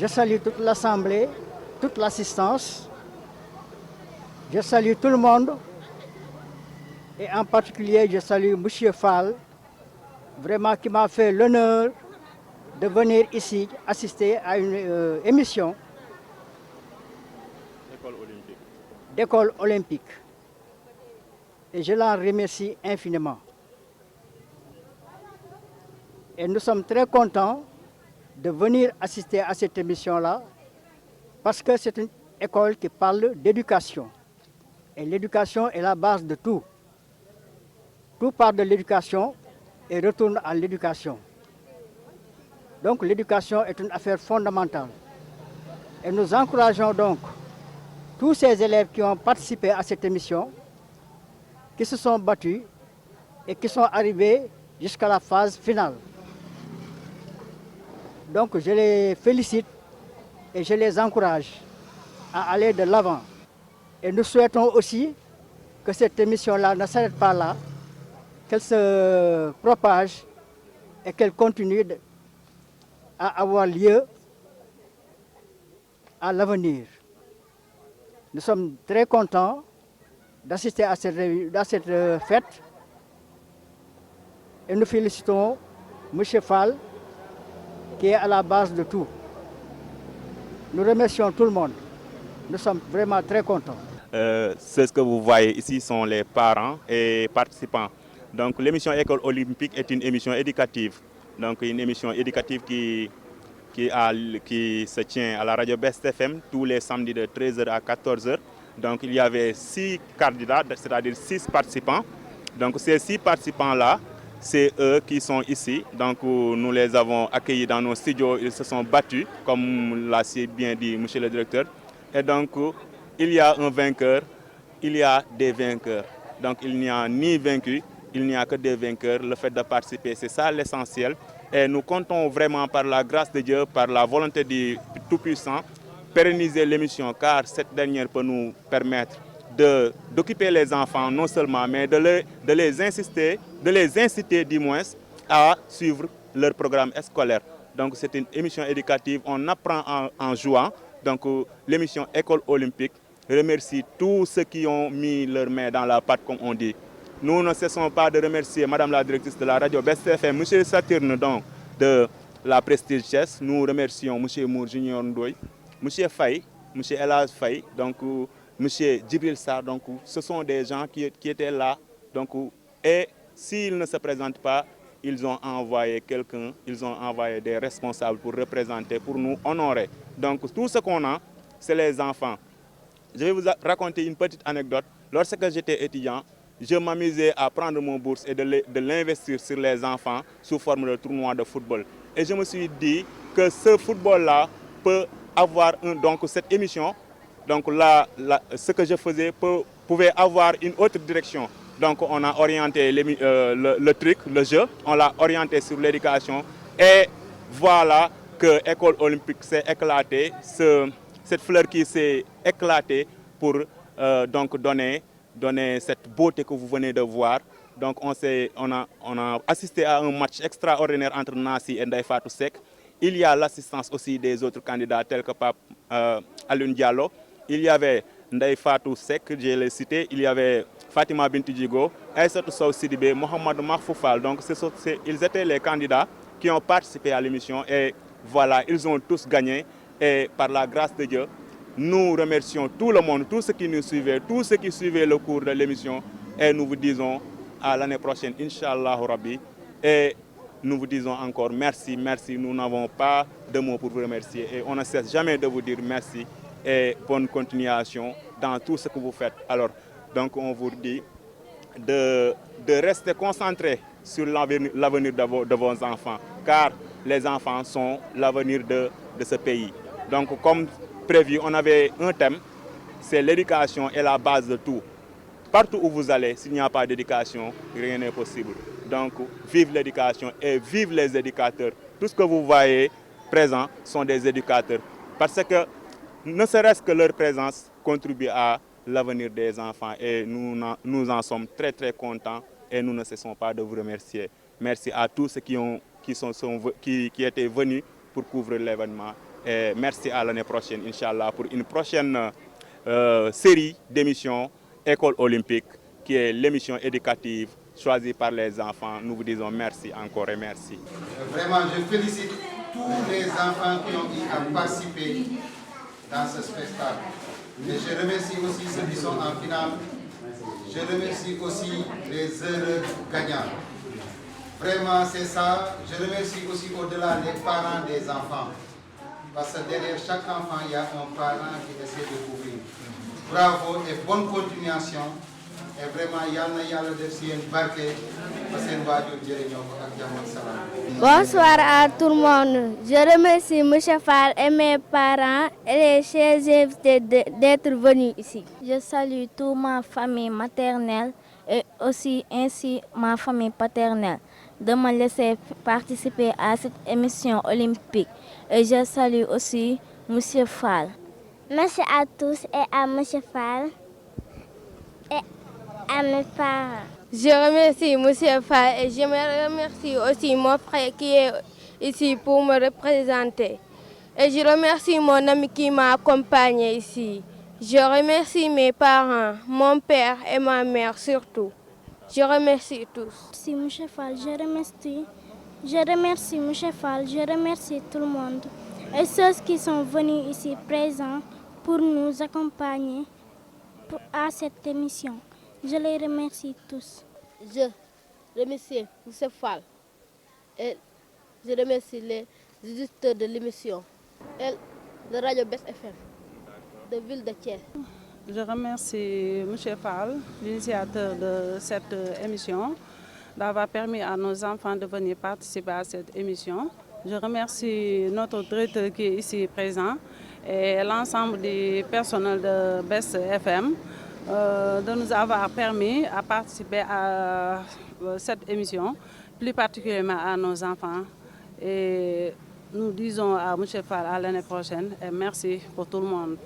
Je salue toute l'Assemblée, toute l'assistance. Je salue tout le monde. Et en particulier, je salue M. Fall, vraiment qui m'a fait l'honneur de venir ici assister à une émission d'école olympique. Et je l'en remercie infiniment. Et nous sommes très contents de venir assister à cette émission-là parce que c'est une école qui parle d'éducation. Et l'éducation est la base de tout. Tout part de l'éducation et retourne à l'éducation. Donc l'éducation est une affaire fondamentale. Et nous encourageons donc tous ces élèves qui ont participé à cette émission, qui se sont battus et qui sont arrivés jusqu'à la phase finale. Donc je les félicite et je les encourage à aller de l'avant. Et nous souhaitons aussi que cette émission-là ne s'arrête pas là, qu'elle se propage et qu'elle continue à avoir lieu à l'avenir. Nous sommes très contents d'assister à cette fête et nous félicitons M. Fall qui est à la base de tout. Nous remercions tout le monde. Nous sommes vraiment très contents. Ce que vous voyez ici sont les parents et participants. Donc l'émission École Olympique est une émission éducative. Donc une émission éducative qui se tient à la radio Best FM tous les samedis de 13h à 14h. Donc il y avait 6 candidats, c'est-à-dire 6 participants. Donc ces 6 participants-là, c'est eux qui sont ici. Donc nous les avons accueillis dans nos studios. Ils se sont battus, comme l'a si bien dit M. le directeur. Et donc il y a un vainqueur, il y a des vainqueurs. Donc il n'y a ni vaincu, il n'y a que des vainqueurs. Le fait de participer, c'est ça l'essentiel. Et nous comptons vraiment par la grâce de Dieu, par la volonté du Tout-Puissant, pérenniser l'émission, car cette dernière peut nous permettre d'occuper les enfants non seulement, mais de les inciter du moins à suivre leur programme scolaire. Donc c'est une émission éducative, on apprend en jouant. Donc l'émission École Olympique remercie tous ceux qui ont mis leurs mains dans la pâte, comme on dit. Nous ne cessons pas de remercier Madame la directrice de la radio Best FM, M. Saturne donc, de la Prestige Chess. Nous remercions M. Mour Junior Ndoye, M. Faye, M. Elhaj Faye, donc M. Djibril Sarr. Donc ce sont des gens qui étaient là. Donc, et s'ils ne se présentent pas, ils ont envoyé quelqu'un, ils ont envoyé des responsables pour représenter, pour nous honorer. Donc tout ce qu'on a, c'est les enfants. Je vais vous raconter une petite anecdote. Lorsque j'étais étudiant, je m'amusais à prendre mon bourse et de l'investir sur les enfants sous forme de tournoi de football. Et je me suis dit que ce football-là peut avoir donc cette émission, donc là, ce que je faisais pouvait avoir une autre direction. Donc on a orienté le truc, le jeu, on l'a orienté sur l'éducation. Et voilà que l'École Olympique s'est éclatée, cette fleur qui s'est éclatée pour donc donner cette beauté que vous venez de voir. Donc on a assisté à un match extraordinaire entre Nassi et Ndeye Fatou Seck. Il y a l'assistance aussi des autres candidats tels que Pape Alioune Diallo. Il y avait Ndeye Fatou Seck, je l'ai cité. Il y avait Fatima Bintou Djigo, Aïssatou Sow Sidibé, Mohamed Mahfou Fall. Donc ils étaient les candidats qui ont participé à l'émission. Et voilà, ils ont tous gagné. Et par la grâce de Dieu, nous remercions tout le monde, tous ceux qui nous suivaient, tous ceux qui suivaient le cours de l'émission. Et nous vous disons à l'année prochaine, Inch'Allah Rabbi. Et nous vous disons encore merci, merci. Nous n'avons pas de mots pour vous remercier. Et on ne cesse jamais de vous dire merci et bonne continuation dans tout ce que vous faites. Alors, donc on vous dit de rester concentré sur l'avenir de vos enfants, car les enfants sont l'avenir de ce pays. Donc comme prévu, on avait un thème, c'est l'éducation est la base de tout. Partout où vous allez, s'il n'y a pas d'éducation, rien n'est possible. Donc vive l'éducation et vive les éducateurs. Tout ce que vous voyez présents sont des éducateurs. Parce que ne serait-ce que leur présence contribue à l'avenir des enfants. Et nous en sommes très très contents et nous ne cessons pas de vous remercier. Merci à tous ceux qui étaient venus pour couvrir l'événement. Et merci à l'année prochaine, Inch'Allah, pour une prochaine série d'émissions École olympique, qui est l'émission éducative choisie par les enfants. Nous vous disons merci encore et merci. Vraiment, je félicite tous les enfants qui ont eu à participer dans ce spectacle. Et je remercie aussi ceux qui sont en finale. Je remercie aussi les heureux gagnants. Vraiment, c'est ça. Je remercie aussi au-delà les parents des enfants. Parce que derrière chaque enfant, il y a un parent qui essaie de couvrir. Bravo et bonne continuation. Et vraiment, yalla def ci yeen barké ba sen wajur jëriñoo ko ak jàmm ak salaam. Bonsoir à tout le monde. Je remercie M. Fall et mes parents et les chers invités d'être venus ici. Je salue toute ma famille maternelle et aussi ainsi ma famille paternelle de me laisser participer à cette émission olympique. Et je salue aussi M. Fall. Merci à tous et à M. Fall et à mes parents. Je remercie M. Fall et je me remercie aussi mon frère qui est ici pour me représenter. Et je remercie mon ami qui m'a accompagné ici. Je remercie mes parents, mon père et ma mère surtout. Je remercie tous. Merci M. Fall, je remercie M. Fall, je remercie tout le monde. Et ceux qui sont venus ici présents pour nous accompagner à cette émission. Je les remercie tous. Je remercie M. Fall et je remercie les éditeurs de l'émission et de Radio Best FM de Ville de Thiès. Je remercie M. Fall, l'initiateur de cette émission, d'avoir permis à nos enfants de venir participer à cette émission. Je remercie notre directeur qui est ici présent et l'ensemble du personnel de Best FM de nous avoir permis à participer à cette émission, plus particulièrement à nos enfants. Et nous disons à M. Fall à l'année prochaine et merci pour tout le monde.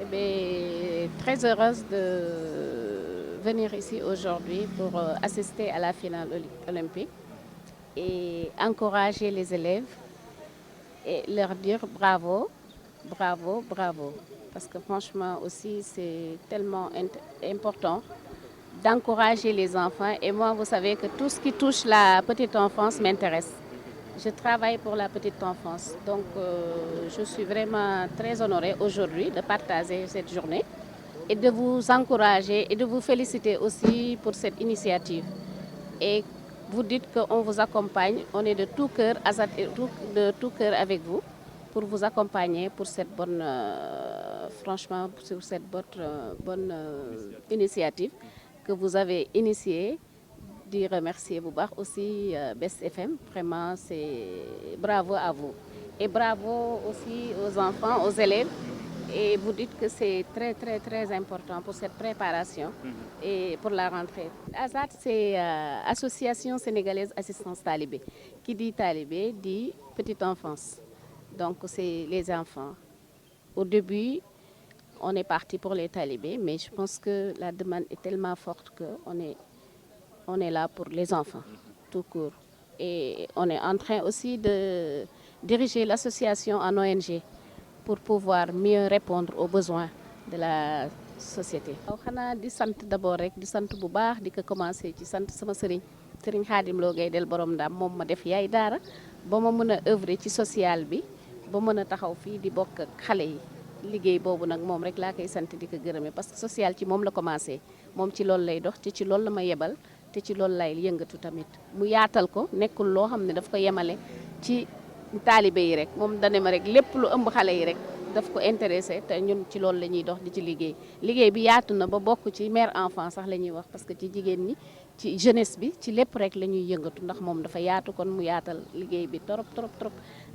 Eh bien, très heureuse de venir ici aujourd'hui pour assister à la finale olympique et encourager les élèves et leur dire bravo, bravo, bravo. Parce que franchement aussi c'est tellement important d'encourager les enfants. Et moi, vous savez que tout ce qui touche la petite enfance m'intéresse. Je travaille pour la petite enfance, donc je suis vraiment très honorée aujourd'hui de partager cette journée et de vous encourager et de vous féliciter aussi pour cette initiative. Et vous dites qu'on vous accompagne, on est de tout cœur, de tout cœur avec vous pour vous accompagner pour cette bonne, franchement, sur cette bonne initiative que vous avez initiée. De remercier vous aussi Best FM, vraiment c'est bravo à vous et bravo aussi aux enfants, aux élèves, et vous dites que c'est très très très important pour cette préparation et pour la rentrée. ASAT, c'est Association Sénégalaise Assistance Talibé. Qui dit Talibé dit petite enfance, donc c'est les enfants. Au début on est parti pour les talibés, mais je pense que la demande est tellement forte qu'on est là pour les enfants, tout court. Et on est en train aussi de diriger l'association en ONG pour pouvoir mieux répondre aux besoins de la société. xanaa di sant d'abord rek di sant bu baax di ko commencé ci sant sama sëriñ Khadim Lo Gaye del borom Ndam moom ma def yaay daara ba ma mën a œuvrer ci social bi ba mën a taxaw fii di bokk ak xale yi. liggéey boobu nag moom rek laa koy sant di ko gërëme parce que social ci moom la commencé moom ci loolu lay dox te ci loolu la ma yebal te ci loolu lay yëngatu tamit mu yaatal ko nekkul loo xam ne daf ko yemale ci taalibe yi rek moom dane ma rek lépp lu ëmb xale yi rek daf ko intéressé te ñun ci loolu la ñuy dox di ci liggéey bi yaatu na ba bokk ci mère enfant sax la ñuy wax parce que ci jigéen ñi ci jeunesse bi ci lépp rek la ñuy yëngatu ndax moom dafa yaatu kon mu yaatal liggéey bi trop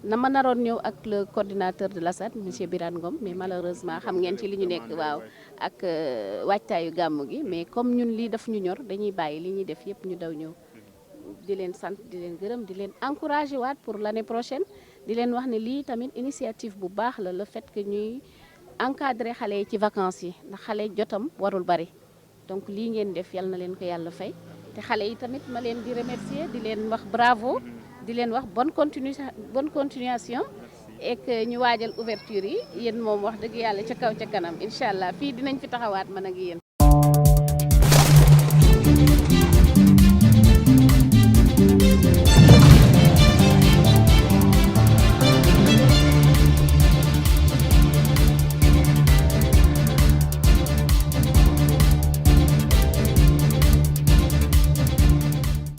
na ma naroon ñëw ak le coordinateur de l'ASAT monsieur Birane Ngom mais malheureusement xam ngeen ci li ñu nekk waaw ak waajtaayu gàmmu gi mais comme ñun lii daf ñu ñor dañuy bàyyi li ñuy def yëpp ñu daw ñëw di leen sant di leen gërëm di leen encourager waat pour l'année prochaine di leen wax ne lii tamit initiative bu baax la le fait que ñuy encadrer xale yi ci vacances yi ndax xale jotam warul bari donc lii ngeen def yal na leen ko yàlla fay te xale yi tamit ma leen di remercier di leen wax bravo di leen wax bonne continuation et que ñu waajal ouverture yi yéen moom wax dëgg yàlla ca kaw ca kanam incha allah fii dinañ fi taxawaat man ak yéen.